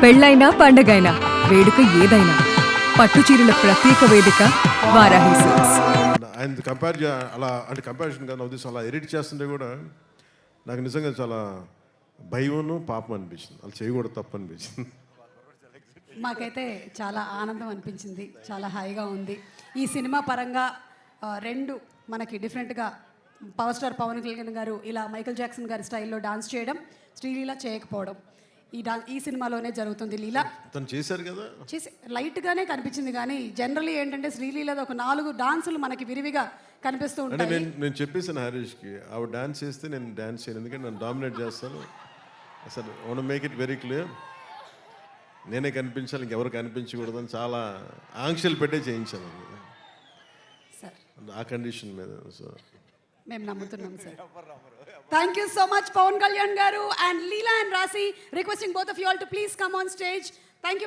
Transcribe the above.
పెళ్ళైనా పండగైనా వేడుక ఏదైనా పట్టు చీరల ప్రత్యేక వేదిక వారాహి సిల్క్స్. ఆయన అలా అంటే కంపారిజన్ కానీ ఉద్దేశం అలా ఎడిట్ చేస్తుంటే కూడా నాకు నిజంగా చాలా భయమును పాపం అనిపించింది. అలా చేయకూడదు, తప్పు అనిపించింది. మాకైతే చాలా ఆనందం అనిపించింది, చాలా హాయిగా ఉంది. ఈ సినిమా పరంగా రెండు మనకి డిఫరెంట్గా పవర్ స్టార్ పవన్ కళ్యాణ్ గారు ఇలా మైకేల్ జాక్సన్ గారి స్టైల్లో డాన్స్ చేయడం, శ్రీలీల చేయకపోవడం ఈ సినిమాలోనే జరుగుతుంది. లీల తను చేశారు కదా, చేసి లైట్గానే కనిపించింది, కానీ జనరల్లీ ఏంటంటే శ్రీలీలది ఒక 4 డాన్సులు మనకి విరివిగా కనిపిస్తూ అంటే ఉంటాయి. నేను చెప్పేసాను హరీష్కి, ఆవిడ డాన్స్ చేస్తే నేను డాన్స్ చేయను, ఎందుకంటే నేను డామినేట్ చేస్తాను. అసలు one make it very clear, నేనే కనిపించాలి, ఇంకెవరు కనిపించకూడదు అని చాలా ఆంక్షలు పెట్టే చేయించాను సార్ ఆ కండిషన్ మీద. సో మేము నమ్ముతున్నాం sir. Thank you so much Pawan Kalyan గారు and Leela and Rashi. Requesting both of you all to please come on stage.